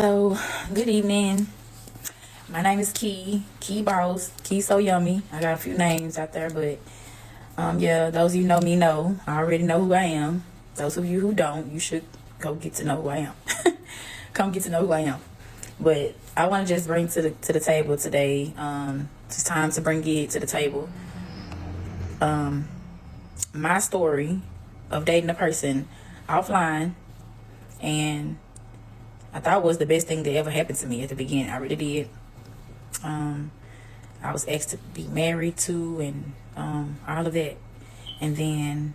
So, good evening. My name is Key Boss, Key So Yummy. I got a few names out there, but yeah, those of you know me know. I already know who I am. Those of you who don't, you should go get to know who I am. Come get to know who I am. But I want to just bring to the table today. It's time to bring it to the table. My story of dating a person offline, and I thought it was the best thing that ever happened to me at the beginning. I really did. I was asked to be married to, and all of that. And then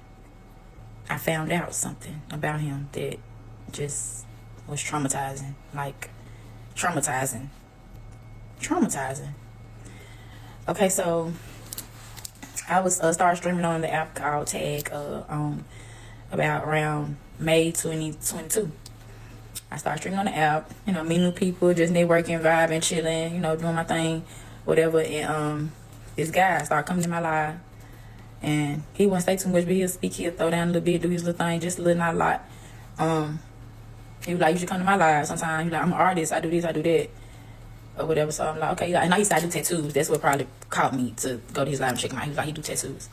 I found out something about him that just was traumatizing. Like, traumatizing. Traumatizing. Okay, so I was started streaming on the app called Tag on about around May 2022. I started streaming on the app, meeting new people, just networking, vibing, chilling, doing my thing, whatever. And this guy started coming to my live, and he wouldn't say too much, but he'll speak, he'll throw down a little bit, do his little thing, just a little, not a lot. He was like, you should come to my live sometime. He was like, I'm an artist, I do this, I do that, or whatever. So I'm like, okay. And I used to do tattoos. That's what probably caught me to go to his live and check him out. He was like, he do tattoos.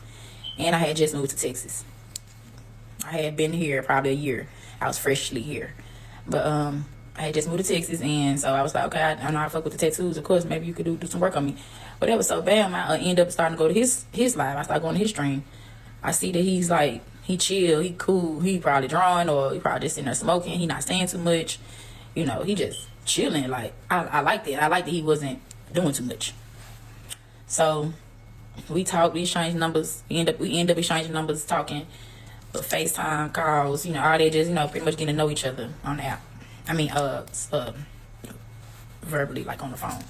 And I had just moved to Texas. I had been here probably a year. I was freshly here. But I had just moved to Texas, and so I was like, okay, I know how to fuck with the tattoos. Of course, maybe you could do some work on me. Whatever. So bam, I end up starting to go to his live. I start going to his stream. I see that he's like, he chill, he cool, he probably drawing, or he probably just sitting there smoking. He not saying too much. He just chilling. Like, I liked it. I liked that he wasn't doing too much. So we talked, we exchanged numbers. We end up exchanging numbers, talking. FaceTime calls, all that, just, pretty much getting to know each other on the app. I mean, verbally, like on the phone.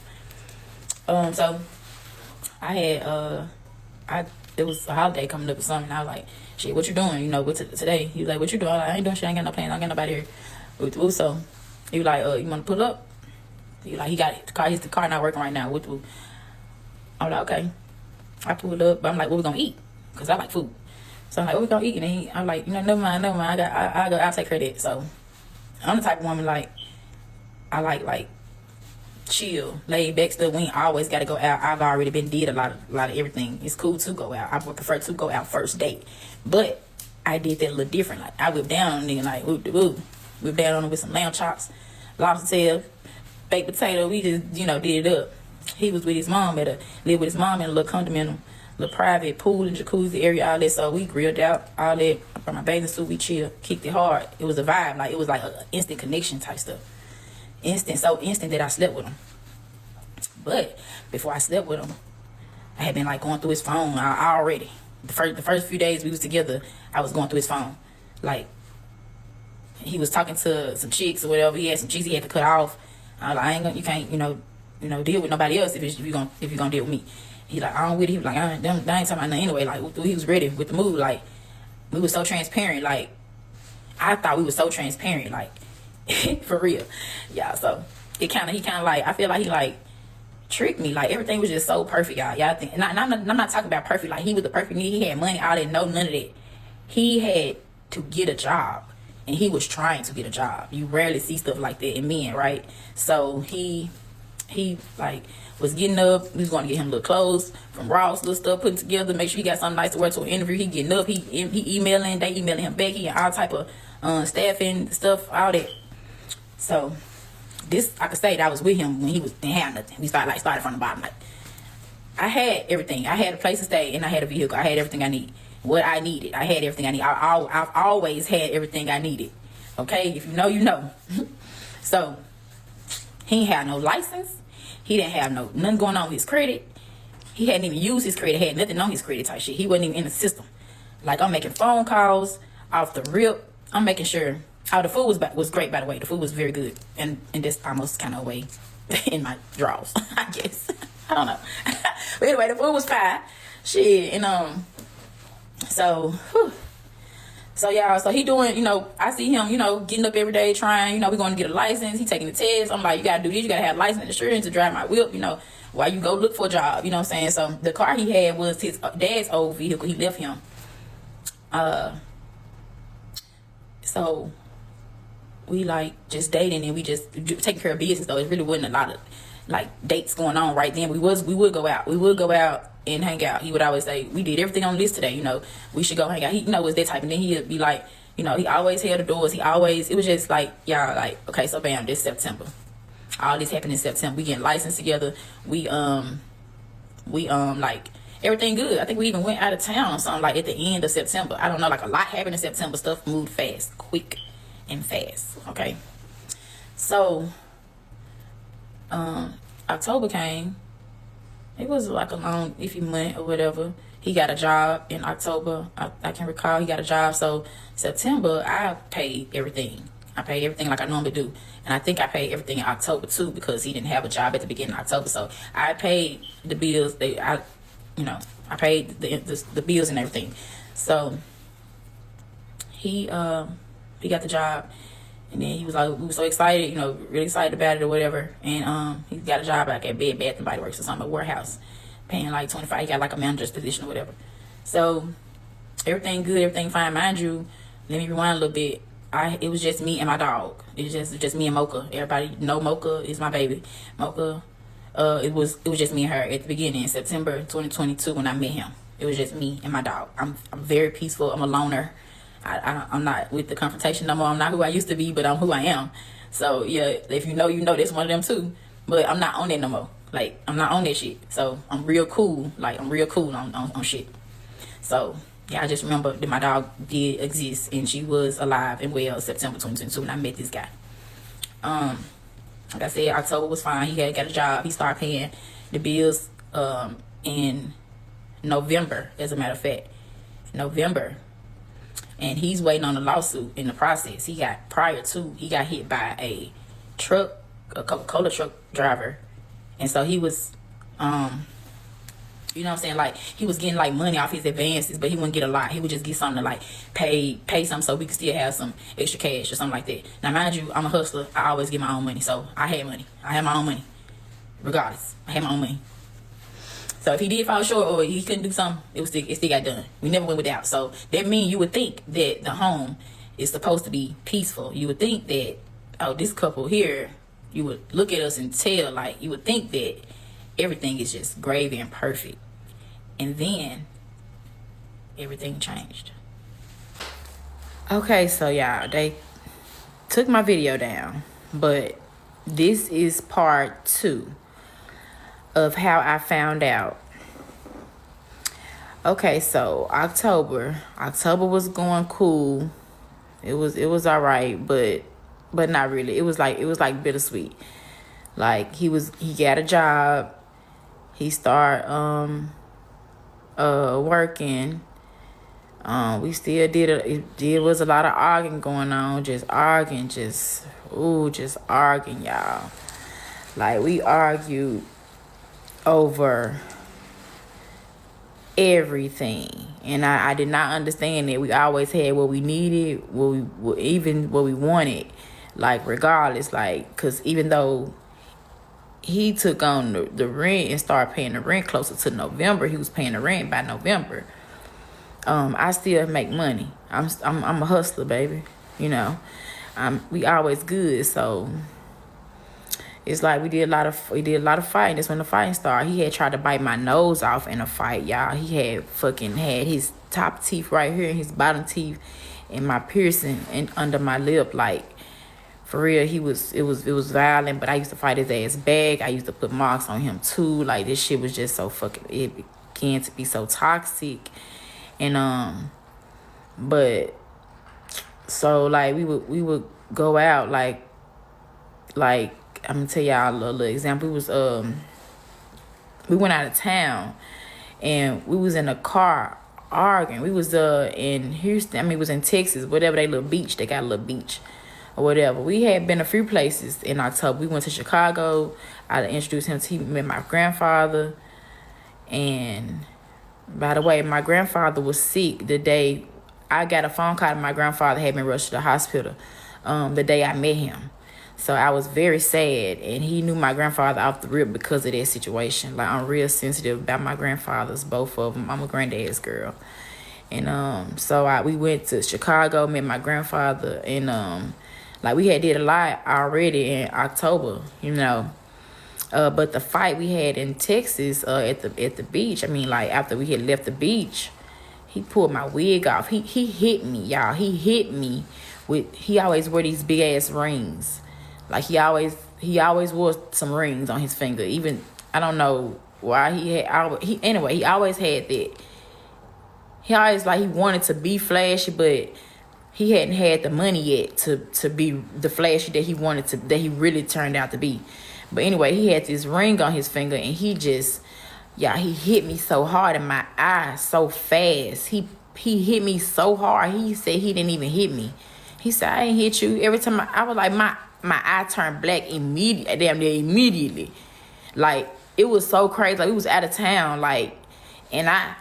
So I had, it was a holiday coming up or something. I was like, shit, what you doing? Today? He was like, what you doing? I was like, I ain't doing shit. I ain't got no plans. I ain't got nobody here. So he was like, you want to pull up? He was like, he got it. The car not working right now. I was like, okay. I pulled up, but I'm like, what we gonna eat? Because I like food. So I'm like, what we gonna eat? And I'm like, never mind. I'll take care of that. So I'm the type of woman, like, I like chill, laid back stuff. We ain't always gotta go out. I've already did a lot of everything. It's cool to go out. I would prefer to go out first date. But I did that a little different. Like, I whipped down on nigga, like, whipped down on him with some lamb chops, lobster tail, baked potato. We just, did it up. He was with his mom lived with his mom in a little condominium, little private pool and jacuzzi area, all that. So we grilled out all that. From my bathing suit, we chilled, kicked it hard. It was a vibe. Like, it was like an instant connection type stuff. So instant that I slept with him. But before I slept with him, I had been like going through his phone. I already the first few days we was together, I was going through his phone. Like, he was talking to some chicks or whatever. He had some chicks he had to cut off. I was like, I ain't gonna, you can't, deal with nobody else if you're gonna deal with me. He like, I don't with it. He was like, I ain't talking about nothing anyway. Like, he was ready with the move. Like, we were so transparent. Like, I thought we were so transparent. Like, for real. Yeah, so he kind of like, I feel like he like tricked me. Like, everything was just so perfect, y'all. Y'all think, and I'm not talking about perfect. Like, he was the perfect nigga. He had money. I didn't know none of that. He had to get a job, and he was trying to get a job. You rarely see stuff like that in men, right? So he like was getting up. We was going to get him little clothes from Ross, little stuff putting together, make sure he got something nice to wear to an interview. He getting up, he emailing, they emailing him back. He had all type of staffing stuff, all that. So this, I could say that I was with him when he didn't have nothing. We started from the bottom. Like, I had everything. I had a place to stay, and I had a vehicle. I had everything I need. What I needed, I had everything I need. I've always had everything I needed. Okay, if you know, you know. So he ain't had no license. He didn't have nothing going on with his credit. He hadn't even used his credit. Had nothing on his credit type shit. He wasn't even in the system. Like, I'm making phone calls off the rip. I'm making sure. Oh, the food was great, by the way. The food was very good, and this almost kind of way in my drawers, I guess. I don't know. But anyway, the food was fine. Shit, and so. Whew. So y'all, so he doing, I see him, getting up every day trying, we're going to get a license. He taking the test. I'm like, you got to do this. You got to have license and insurance to drive my whip, while you go look for a job, you know what I'm saying? So the car he had was his dad's old vehicle. He left him. So we like just dating and we just taking care of business. Though it really wasn't a lot of like dates going on right then. We would go out. We would go out and hang out. He would always say, we did everything on the list today, you know, we should go hang out. He, you know, was that type. And then he'd be like, you know, he always held the doors. It was just like, y'all, like, okay, so bam, this September. All this happened in September. We getting licensed together. We like, everything good. I think we even went out of town or something, like, at the end of September. I don't know, like, a lot happened in September. Stuff moved fast, quick and fast, okay? So, October came. It was like a long, iffy month or whatever. He got a job in October. I can recall he got a job. So September, I paid everything. I paid everything like I normally do. And I think I paid everything in October too, because he didn't have a job at the beginning of October. So I paid the bills. I paid the bills and everything. So he got the job. And then he was like, we were so excited, you know, really excited about it or whatever. And he got a job like at Bed Bath and Body Works or something, a warehouse, paying like $25. He got like a manager's position or whatever. So everything good, everything fine. Mind you, let me rewind a little bit. It was just me and my dog. It was just me and Mocha. Everybody know Mocha is my baby. Mocha, it was just me and her at the beginning in September 2022 when I met him. It was just me and my dog. I'm very peaceful. I'm a loner. I'm not with the confrontation no more. I'm not who I used to be, but I'm who I am. So yeah, if you know, that's one of them too. But I'm not on that no more. Like, I'm not on that shit. So I'm real cool. Like, I'm real cool on shit. So yeah, I just remember that my dog did exist and she was alive and well September 2022 when I met this guy. Like I said, October was fine. He had got a job. He started paying the bills in November, as a matter of fact. November. And he's waiting on a lawsuit in the process. He got hit by a Coca-Cola truck driver. And so he was, you know what I'm saying? Like, he was getting like money off his advances, but he wouldn't get a lot. He would just get something to like pay something so we could still have some extra cash or something like that. Now, mind you, I'm a hustler. I always get my own money. So I had money. I had my own money. Regardless, I had my own money. So if he did fall short or he couldn't do something, it still got done. We never went without. So that means you would think that the home is supposed to be peaceful. You would think that, oh, this couple here, you would look at us and tell, like, you would think that everything is just gravy and perfect. And then everything changed. Okay, so y'all, they took my video down, but this is part 2 of how I found out. Okay, so October was going cool. It was all right, but not really. It was like bittersweet. Like, he got a job. He started working. We still it was a lot of arguing going on, just arguing, y'all. Like, we argued over everything, and I did not understand that. We always had what we needed, even what we wanted, like, regardless, like, because even though he took on the rent and started paying the rent closer to November, he was paying the rent by November. I still make money. I'm a hustler, baby. You know, we always good. So it's like we did a lot of fighting. That's when the fighting started. He had tried to bite my nose off in a fight, y'all. He had his top teeth right here and his bottom teeth and my piercing and under my lip. Like, for real, it was violent. But I used to fight his ass back. I used to put marks on him too. Like, this shit was just so fucking. It began to be so toxic, and but so like we would go out like. I'm gonna tell y'all a little example. We went out of town and we was in a car arguing. We was in Houston. It was in Texas, whatever, they little beach. They got a little beach or whatever. We had been a few places in October. We went to Chicago. I introduced him to, he met my grandfather. And by the way, my grandfather was sick the day I got a phone call. My grandfather had been rushed to the hospital the day I met him. So I was very sad, and he knew my grandfather off the rip because of that situation. Like, I'm real sensitive about my grandfathers, both of them. I'm a granddad's girl. And so we went to Chicago, met my grandfather, and Like we had did a lot already in October, you know. But the fight we had in Texas at the beach, I mean, like after we had left the beach, he pulled my wig off. He hit me, y'all. He hit me with. He always wear these big ass rings, like he always wore some rings on his finger. Even I don't know why anyway he always had that. He always like he wanted to be flashy, but he hadn't had the money yet to be the flashy that he wanted to, that he really turned out to be. But anyway, he had this ring on his finger, and he hit me so hard in my eye so fast. He hit me so hard. He said he didn't even hit me. He said, I ain't hit you. Every time I was like, my eye turned black immediately. Like, it was so crazy. Like, we was out of town, like, and I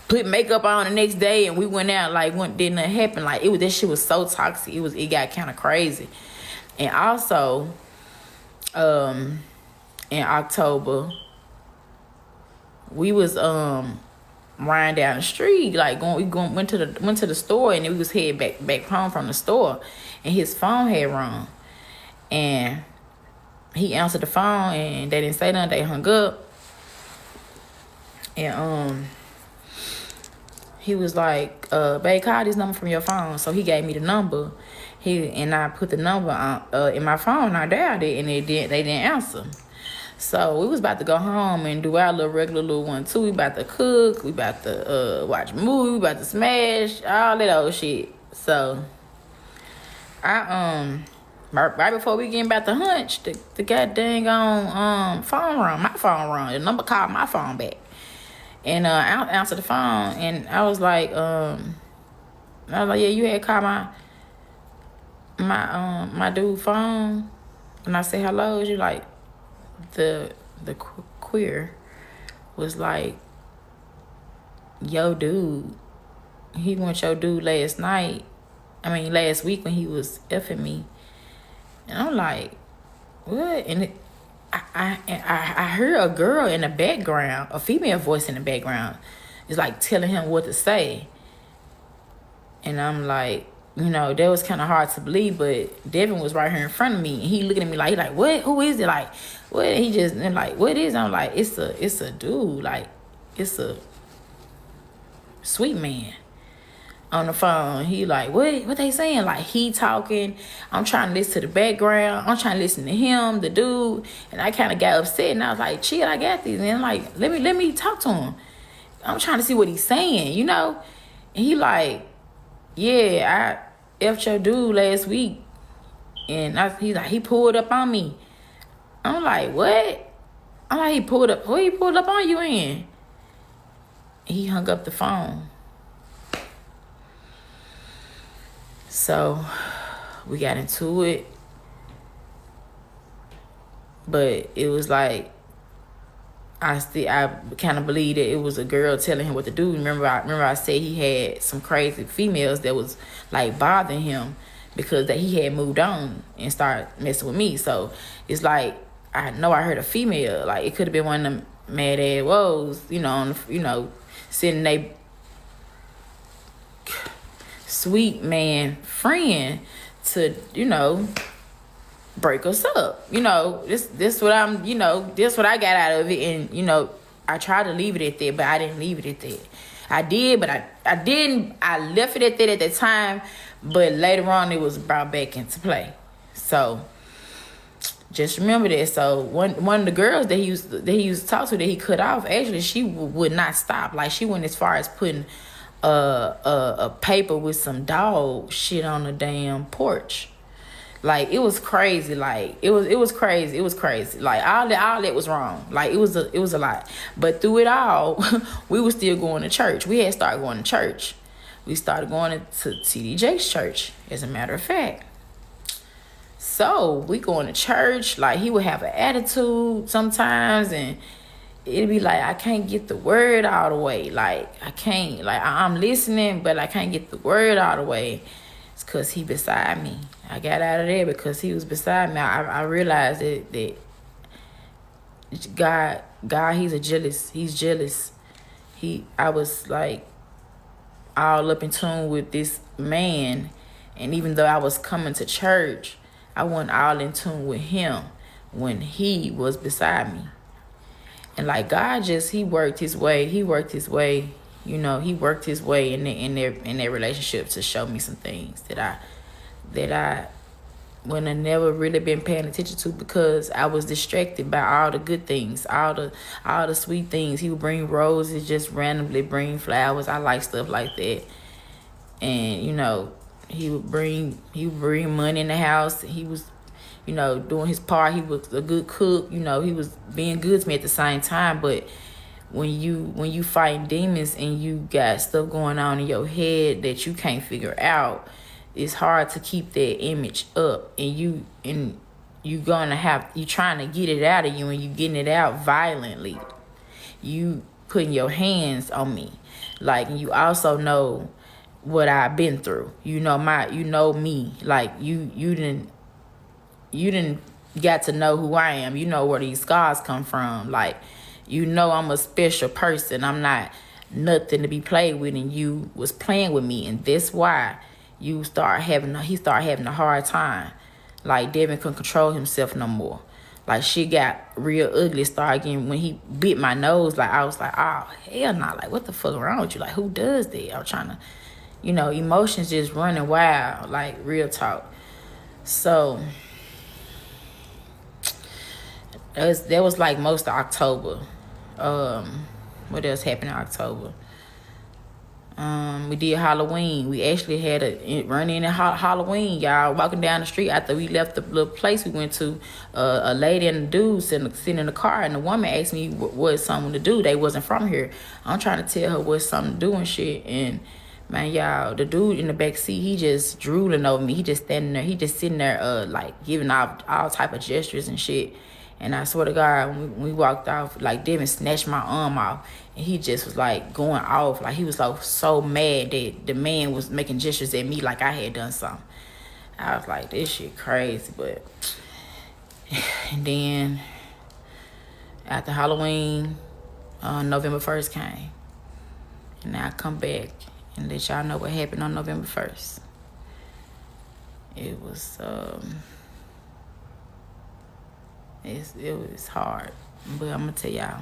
put makeup on the next day, and we went out, like, didn't nothing happen. Like, that shit was so toxic. It got kind of crazy. And also, in October, we was riding down the street, like went to the store, and then we was heading back home from the store, and his phone had rung, and he answered the phone, and they didn't say nothing. They hung up, and he was like, babe, call this number from your phone. So he gave me the number. I put the number on in my phone. I dialed it, and they didn't answer. So we was about to go home and do our regular little one too. We about to cook. We about to watch a movie. We about to smash all that old shit. So I right before we getting about to hunch, the goddamn phone rung. My phone rung. The number called my phone back, and I answered the phone, and I was like, yeah, you had called my dude phone, and I said hello. You like, the queer was like, yo dude, he went your dude last week when he was effing me. And I'm like, what? And I heard a girl in the background, a female voice in the background, is like telling him what to say. And I'm like, you know, that was kind of hard to believe, but Devin was right here in front of me, and he looking at me like, what? Who is it? Like, what? He just, and like, what is it? I'm like, it's a dude. Like, it's a sweet man on the phone. He like, what they saying? Like, he talking. I'm trying to listen to the background. I'm trying to listen to him, the dude. And I kind of got upset, and I was like, chill, I got this. And I'm like, let me talk to him. I'm trying to see what he's saying, you know? And he like, yeah, I effed your dude last week. And he's like, he pulled up on me. I'm like, what? I'm like, he pulled up. Who he pulled up on you in? He hung up the phone. So we got into it. But it was like, I kind of believe that it was a girl telling him what to do. Remember I said he had some crazy females that was like bothering him because that he had moved on and started messing with me. So it's like, I know I heard a female, like it could have been one of them mad ass woes, sending they sweet man friend to, break us up. This what I got out of it. And, I tried to leave it at that, but I didn't leave it at that. I did, but I didn't. I left it at that at the time, but later on it was brought back into play. So just remember that. So one of the girls that he used to talk to that he cut off, actually she would not stop. Like, she went as far as putting a paper with some dog shit on the damn porch. Like, it was crazy. Like, it was crazy. It was crazy. Like, all that was wrong. Like, it was a lot. But through it all, we were still going to church. We had started going to church. We started going to TD Jake's church, as a matter of fact. So we going to church. Like, he would have an attitude sometimes, and it'd be like, I can't get the word all the way. Like, I can't. Like, I'm listening, but I can't get the word all the way. It's because he beside me. I got out of there because he was beside me. I realized that God, he's jealous. I was like all up in tune with this man, And even though I was coming to church, I wasn't all in tune with him when he was beside me. And like God he worked his way. He worked his way, he worked his way in their relationship to show me some things that I when I never really been paying attention to, because I was distracted by all the good things, all the sweet things. He would bring roses, just randomly bring flowers. I like stuff like that. And he would bring money in the house. He was doing his part. He was a good cook. He was being good to me at the same time. But when you fighting demons and you got stuff going on in your head that you can't figure out, it's hard to keep that image up. And you trying to get it out of you, and you getting it out violently. You putting your hands on me, and you also know what I've been through. Me. Like you didn't got to know who I am. You know where these scars come from. I'm a special person. I'm not nothing to be played with, and you was playing with me, and that's why he started having a hard time. Devin couldn't control himself no more. Shit got real ugly. Started getting, when he bit my nose, I was like, oh hell no, what the fuck wrong with you? Who does that? I was trying to, emotions just running wild, real talk. So that was most of October. What else happened in October? We did Halloween. We actually had a run in Halloween, y'all. Walking down the street after we left the little place we went to, a lady and a dude sitting in the car, and the woman asked me what's something to do. They wasn't from here. I'm trying to tell her what's something to do and shit. And man, y'all, the dude in the back seat, he just drooling over me. He just standing there. He just sitting there, giving all type of gestures and shit. And I swear to God, when we walked off, Devin snatched my arm off. And he just was going off. He was so mad that the man was making gestures at me like I had done something. I was like, this shit crazy. But, and then after Halloween, November 1st came. And I come back and let y'all know what happened on November 1st. It was, it was hard. But I'm going to tell y'all.